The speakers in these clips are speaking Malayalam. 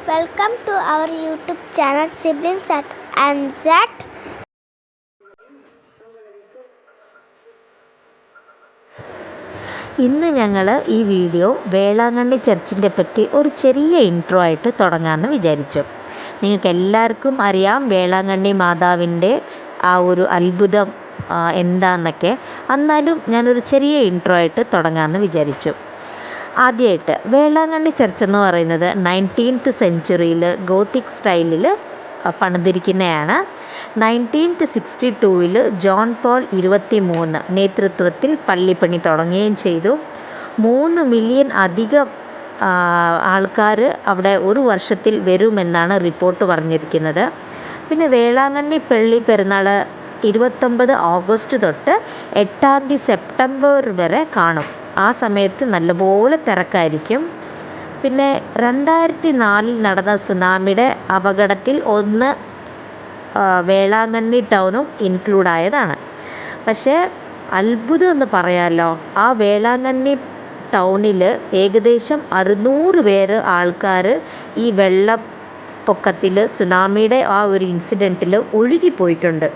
Welcome to our YouTube channel Siblings at ANZAT. ഇന്ന് ഞങ്ങൾ ഈ വീഡിയോ വേളാങ്കണ്ണി ചർച്ചിൻ്റെ പറ്റി ഒരു ചെറിയ ഇൻട്രോ ആയിട്ട് തുടങ്ങാമെന്ന് വിചാരിച്ചു. നിങ്ങൾക്ക് എല്ലാവർക്കും അറിയാം വേളാങ്കണ്ണി മാതാവിൻ്റെ ആ ഒരു അത്ഭുതം എന്താണെന്നൊക്കെ. എന്നാലും ഞാനൊരു ചെറിയ ഇൻട്രോ ആയിട്ട് തുടങ്ങാമെന്ന് വിചാരിച്ചു. ആദ്യമായിട്ട് വേളാങ്കണ്ണി ചർച്ച് എന്ന് പറയുന്നത് 19th സെഞ്ച്വറിയിൽ ഗോത്തിക് സ്റ്റൈലിൽ പണിതിരിക്കുന്നതാണ്. 1962 ജോൺ പോൾ 23 നേതൃത്വത്തിൽ പള്ളിപ്പണി തുടങ്ങുകയും ചെയ്തു. 3 മില്യൺ അധികം ആൾക്കാർ അവിടെ ഒരു വർഷത്തിൽ വരുമെന്നാണ് റിപ്പോർട്ട് പറഞ്ഞിരിക്കുന്നത്. പിന്നെ വേളാങ്കണ്ണി പള്ളി പെരുന്നാൾ 29 ഓഗസ്റ്റ് തൊട്ട് 8 സെപ്റ്റംബർ വരെ കാണും. ആ സമയത്ത് നല്ലപോലെ തിരക്കായിരിക്കും. പിന്നെ 2004 നടന്ന സുനാമിയുടെ അപകടത്തിൽ വേളാങ്കണ്ണി ടൗണും ഇൻക്ലൂഡ് ആയതാണ്. പക്ഷേ അത്ഭുതം എന്ന് പറയാമല്ലോ, ആ വേളാങ്കണ്ണി ടൗണിൽ ഏകദേശം 600 ആൾക്കാർ ഈ വെള്ളപ്പൊക്കത്തിൽ സുനാമിയുടെ ആ ഒരു ഇൻസിഡൻറ്റിൽ ഒഴുകിപ്പോയിട്ടുണ്ട്.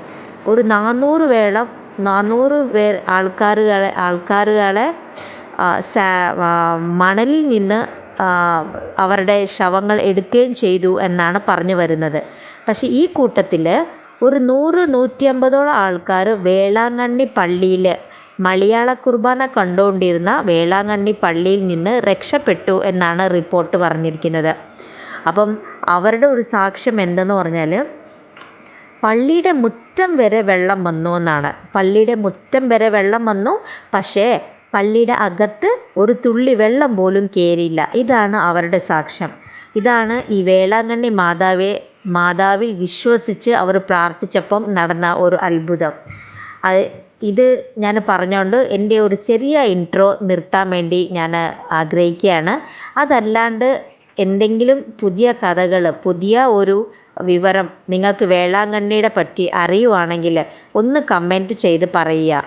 ഒരു 400 പേർ ആൾക്കാരുകളെ മണലിൽ നിന്ന് അവരുടെ ശവങ്ങൾ എടുക്കുകയും ചെയ്തു എന്നാണ് പറഞ്ഞു വരുന്നത്. പക്ഷേ ഈ കൂട്ടത്തിൽ ഒരു 100-150 ആൾക്കാർ വേളാങ്കണ്ണി പള്ളിയിൽ മലയാള കുർബാന കണ്ടുകൊണ്ടിരുന്ന വേളാങ്കണ്ണി പള്ളിയിൽ നിന്ന് രക്ഷപ്പെട്ടു എന്നാണ് റിപ്പോർട്ട് പറഞ്ഞിരിക്കുന്നത്. അപ്പം അവരുടെ ഒരു സാക്ഷ്യം എന്തെന്ന് പറഞ്ഞാൽ പള്ളിയുടെ മുറ്റം വരെ വെള്ളം വന്നു എന്നാണ്. പള്ളിയുടെ മുറ്റം വരെ വെള്ളം വന്നു, പക്ഷേ പള്ളിയുടെ അകത്ത് ഒരു തുള്ളി വെള്ളം പോലും കയറിയില്ല. ഇതാണ് അവരുടെ സാക്ഷ്യം. ഇതാണ് ഈ വേളാങ്കണ്ണി മാതാവിൽ വിശ്വസിച്ച് അവർ പ്രാർത്ഥിച്ചപ്പം നടന്ന ഒരു അത്ഭുതം. ഇത് ഞാൻ പറഞ്ഞുകൊണ്ട് എൻ്റെ ഒരു ചെറിയ ഇൻട്രോ നിർത്താൻ വേണ്ടി ഞാൻ ആഗ്രഹിക്കുകയാണ്. അതല്ലാണ്ട് എന്തെങ്കിലും പുതിയ കഥകൾ, പുതിയ ഒരു വിവരം നിങ്ങൾക്ക് വേളാങ്കണ്ണിയുടെ പറ്റി അറിയുവാണെങ്കിൽ ഒന്ന് കമൻറ്റ് ചെയ്ത് പറയുക.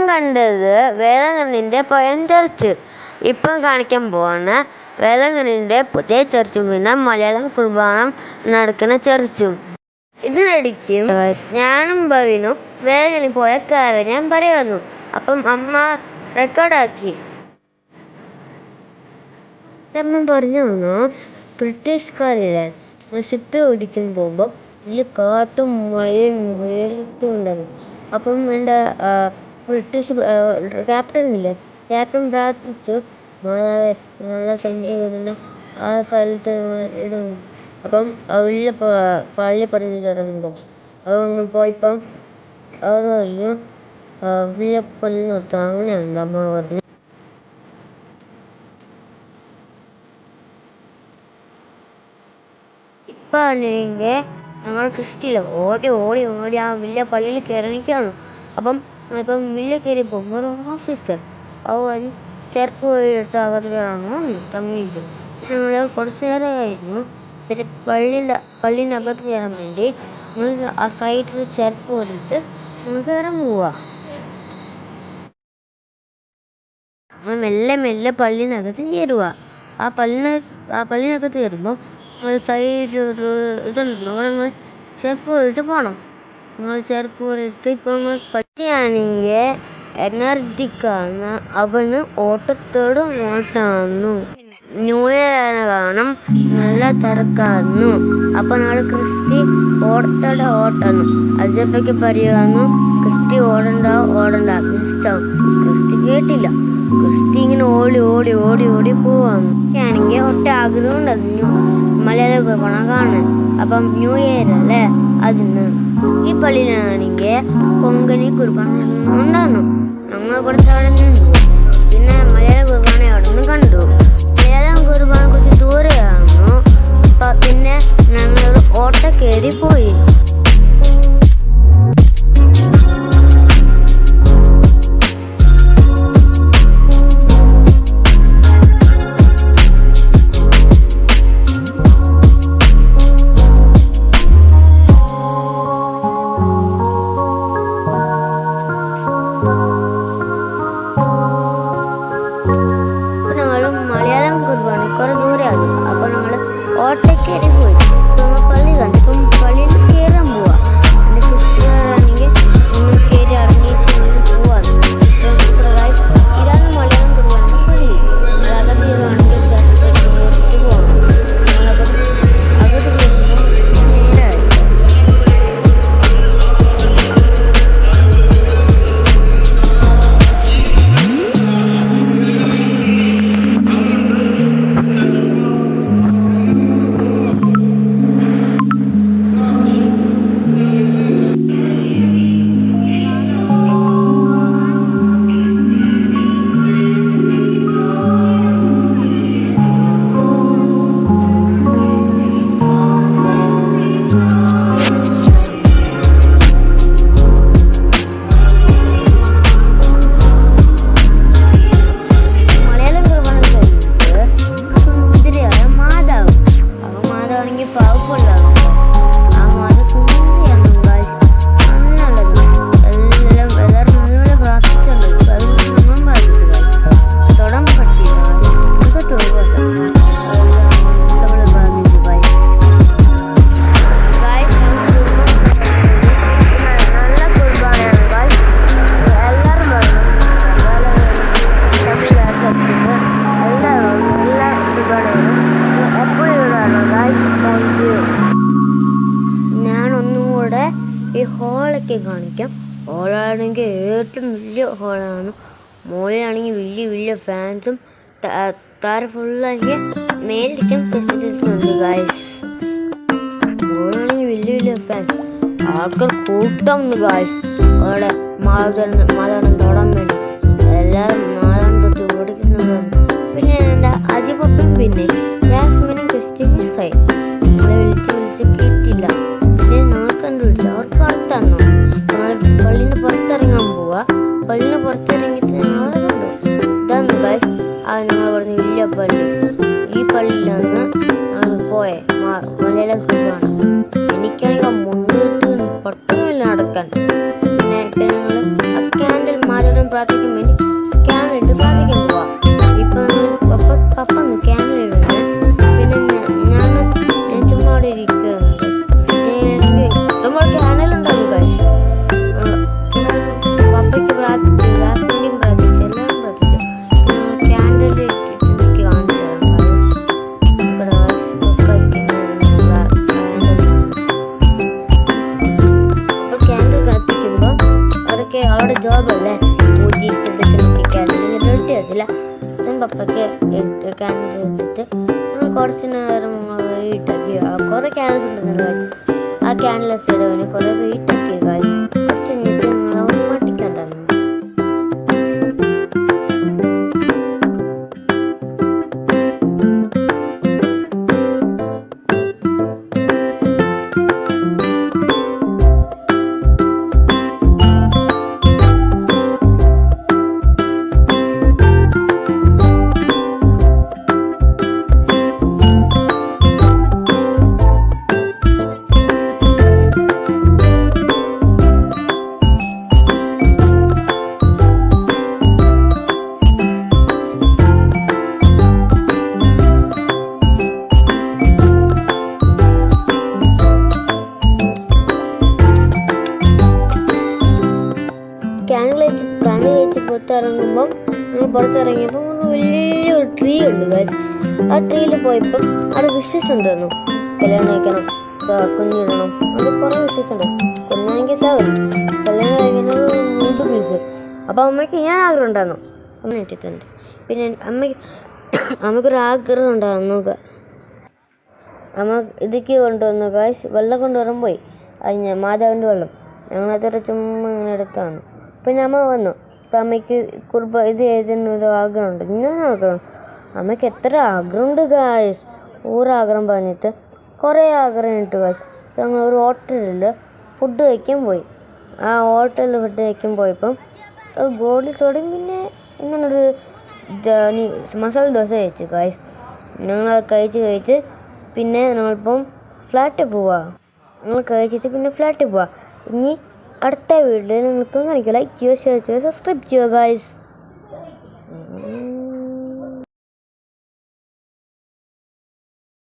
കണ്ടത് വേളാങ്കണ്ണിൻ്റെ പഴയ ചർച്ച്. ഇപ്പം കാണിക്കാൻ പോകുന്ന വേളാങ്കണ്ണിൻ്റെ പുതിയ ചർച്ചും പിന്നെ മലയാളം കുർബാന നടക്കുന്ന ചർച്ചും. ഇതിനിടയ്ക്കും ഞാനും ഭവിനും വേളാങ്കണ്ണി പോയ കാര്യം ഞാൻ പറയുന്നു. അപ്പം അമ്മ റെക്കോർഡാക്കി. അമ്മ പറഞ്ഞു തന്നു, ബ്രിട്ടീഷുകാരിലെ ഷിപ്പ് ഓടിക്കാൻ പോകുമ്പോൾ വലിയ കാട്ടും മഴയും വെയിലത്തും ഉണ്ടാകും. അപ്പം എൻ്റെ ബ്രിട്ടീഷ് ക്യാപ്റ്റൻ പ്രാർത്ഥിച്ചു, നല്ല സംഖ്യ ആ സ്ഥലത്ത് ഇടുന്നു. അപ്പം വലിയ പള്ളി പറഞ്ഞു തരുന്നുണ്ടോ. അത് പോയപ്പം അവർ പറഞ്ഞു വലിയ പള്ളി നിർത്താൻ. അങ്ങനെയുണ്ട് അമ്മ പറഞ്ഞു. ഇപ്പം ആണെങ്കിൽ ഞങ്ങൾ ക്രിസ്റ്റിയില്ല ഓടി ആ വലിയ പള്ളിയിൽ കയറിയിരിക്കുകയാണ്. അപ്പം വലിയ കയറിയപ്പോൾ ഒരു ഓഫീസർ അവൻ ചെറുപ്പ് പോയിട്ട് അകത്തേക്കാണ് തങ്ങിയിരിക്കും. ഞങ്ങൾ കുറച്ച് നേരമായിരുന്നു. പിന്നെ പള്ളിനകത്ത് കയറാൻ വേണ്ടി ഞങ്ങൾ ആ സൈഡിൽ ചെറുപ്പ് പോയിട്ട് ഞങ്ങൾ കയറാൻ പോവുക. നമ്മൾ മെല്ലെ പള്ളിനകത്ത് കയറുക. ആ പള്ളിനകത്ത് കയറുമ്പോൾ സൈഡിൽ ഒരു ഇതുണ്ട്. അവിടെ നമ്മൾ ചെരുപ്പ് പോയിട്ട് പോകണം. നിങ്ങൾ ചെരുപ്പ് പോയിട്ട് ഇപ്പം പട്ടിയാണെങ്കിൽ എനർജിക്കാണ്. അവന് ഓട്ടത്തോട് ഓട്ടാന്നു. ന്യൂ ഇയർ ആയ കാരണം നല്ല തിരക്കായിരുന്നു. അപ്പം ഞങ്ങൾ ക്രിസ്റ്റി ഓട്ടന്നു. അജപ്പയ്ക്ക് പറയുന്നു ക്രിസ്റ്റി ഓടണ്ട മിസ്സാവും. ക്രിസ്റ്റി കേട്ടില്ല. ക്രിസ്റ്റി ഇങ്ങനെ ഓടി പോവാന്ന്. ആണെങ്കിൽ ഒട്ട ആഗ്രഹം ഉണ്ടായിരുന്നു മലയാള കുർബാന കാണാൻ. അപ്പം ന്യൂ ഇയർ അല്ലേ, അതിന് ഈ പള്ളിയിലാണെങ്കിൽ കൊങ്കണി കുർബാന ഉണ്ടായിരുന്നു. ഞങ്ങൾ കുറച്ച് അവിടെ നിന്നു. പിന്നെ മലയാള കുർബാന അവിടെ നിന്ന് കണ്ടു. മലയാളം കുർബാന കുറച്ച് ദൂരെയായിരുന്നു. പിന്നെ ഞങ്ങളൊരു ഓട്ട കയറി പോയി. ഹോളൊക്കെ കാണിക്കാം. ഹോളാണെങ്കിൽ ഏറ്റവും വലിയ ഹോളാണ്. മുകളിലാണെങ്കിൽ വലിയ വലിയ ഫാൻസും താഴെ ഫുള്ളാണെങ്കിൽ മേലിരിക്കാൻ ഫെസിലിറ്റീസ് ഉണ്ട് ഗായ്സ്. മുകളിലാണെങ്കിൽ വലിയ വലിയ ഫാൻസ്, ആൾക്കാർ കൂട്ടം ഉണ്ട് ഗായ്സ്. അവിടെ മാതാവിനെ തൊടാൻ വേണ്ടി എല്ലാവരും മാതാവിനെ തൊട്ട് ഓടിക്കുന്നുണ്ട്. പിന്നെ എൻ്റെ അജിപൊട്ടും പിന്നെ ജാസ്മിനും ക്രിസ്റ്റിയും മിസ്സായി. നമ്മളെ വിളിച്ച് കിട്ടില്ല. പിന്നെ ഞങ്ങൾ കണ്ടുപിടിച്ചു. അവർക്ക് പുറത്തന്നു. ഞങ്ങൾ പള്ളീൻ്റെ പുറത്തിറങ്ങാൻ പോവാ. പള്ളീൻ്റെ പുറത്തിറങ്ങിയിട്ട് ഞങ്ങൾ കണ്ടു. ഇതാണ് ഗൈസ് ഞങ്ങൾ പറഞ്ഞ വലിയ പള്ളി. ഈ പള്ളിയിലാണ് ഞങ്ങൾ പോയെ. മലയാളം സുഖമാണ്. എനിക്കാണെങ്കിൽ മുന്നിട്ട് പെട്ടെന്നില്ല നടക്കാൻ. പിന്നെ ഞങ്ങൾ ആ ക്യാൻഡിൽ മാതാവിനെ പ്രാർത്ഥിക്കാൻ വേണ്ടി ക്യാൻഡിലിട്ട് പ്രാർത്ഥിക്കാൻ പോവാ. ഇപ്പം പപ്പ ക്യാൻഡിൽ ഇടുന്നത്. പിന്നെ ഞാൻ ചുമ്മാ അവിടെ ഇരിക്കുകയാണ്. നമ്മൾ ക്യാൻഡിലുണ്ടാവും ഗൈസ്. പപ്പയ്ക്ക് പ്രാർത്ഥിച്ചു, ജാസ്മിനും പ്രാർത്ഥിച്ചു, എല്ലാവരും പ്രാർത്ഥിച്ചു. ക്യാൻഡിൽ എനിക്ക് കാണിച്ചു തരാം. അപ്പോൾ ക്യാൻഡിൽ കത്തിക്കുമ്പോൾ അവരൊക്കെ അവിടെ ജോബല്ലേ ക്യാൻഡിൽ റെഡി ആക്കില്ല. പപ്പയ്ക്ക് ക്യാൻഡിൽ ഇട്ടിട്ട് ഞങ്ങൾ കുറച്ച് നേരം വെയിറ്റാക്കി. കുറേ ക്യാൻഡിൽസ് ഉണ്ടെന്നല്ലോ. ആ ക്യാൻഡിൽസ് ഇടവിന് കുറേ വെയിറ്റാക്കി കാര്യം കുറച്ച് കഴിഞ്ഞിട്ട് ഞങ്ങൾ മാറ്റിക്കണ്ടായിരുന്നു. ക്യാൻഡിൽ വെച്ച് പുറത്തിറങ്ങുമ്പം ഞങ്ങൾ പുറത്തിറങ്ങിയപ്പോൾ വലിയൊരു ട്രീ ഉണ്ട് ഗൈസ്. ആ ട്രീയിൽ പോയപ്പം അവിടെ വിഷസ് ഉണ്ടെന്നു. കല്യാണം കഴിക്കണം, കുഞ്ഞിടണം, അത് കുറേ വിഷസ് ഉണ്ട്. കുഞ്ഞാണെങ്കിൽ തവരും കല്യാണം കഴിക്കുന്നത് 2 പീസ്. അപ്പോൾ അമ്മയ്ക്ക് ഞാൻ ആഗ്രഹം ഉണ്ടായിരുന്നു. അമ്മ ഇട്ടിട്ടുണ്ട്. പിന്നെ അമ്മയ്ക്കൊരു ആഗ്രഹം ഉണ്ടായിരുന്നു. അമ്മ ഇതിക്ക് കൊണ്ടുവന്നു ഗൈസ്. വെള്ളം കൊണ്ടുവരാൻ പോയി. അത് മാതാവിൻ്റെ വെള്ളം ഞങ്ങളതൊരു ചുമ്മാ ഇങ്ങനെ എടുത്താണ്. പിന്നെ അമ്മ വന്നു. ഇപ്പം അമ്മയ്ക്ക് ഇത് എഴുതുന്നൊരു ആഗ്രഹമുണ്ട്. ഇങ്ങനെ ആഗ്രഹം. അമ്മയ്ക്ക് എത്ര ആഗ്രഹമുണ്ട് ഗായ്സ്. ആഗ്രഹം പറഞ്ഞിട്ട് കുറേ ആഗ്രഹം ഇട്ട് ഗായ്സ്. ഞങ്ങൾ ഒരു ഹോട്ടലിൽ ഫുഡ് കഴിക്കാൻ പോയി. ആ ഹോട്ടലിൽ ഫുഡ് കഴിക്കാൻ പോയപ്പം ഒരു ഗോളി സോഡയും പിന്നെ ഇങ്ങനൊരു മസാല ദോശ കഴിച്ചു ഗായ്സ്. ഞങ്ങൾ കഴിച്ച് പിന്നെ ഞങ്ങളിപ്പം ഫ്ലാറ്റിൽ പോവാ. ഞങ്ങൾ കഴിച്ചിട്ട് പിന്നെ ഫ്ലാറ്റിൽ പോവാ. ഇനി അടുത്ത വീഡിയോയിൽ നിങ്ങളിപ്പം കാണിക്കുക. ലൈക്ക് ചെയ്യുക, ഷെയർ ചെയ്യുക, സബ്സ്ക്രൈബ് ചെയ്യുക ഗായ്സ്.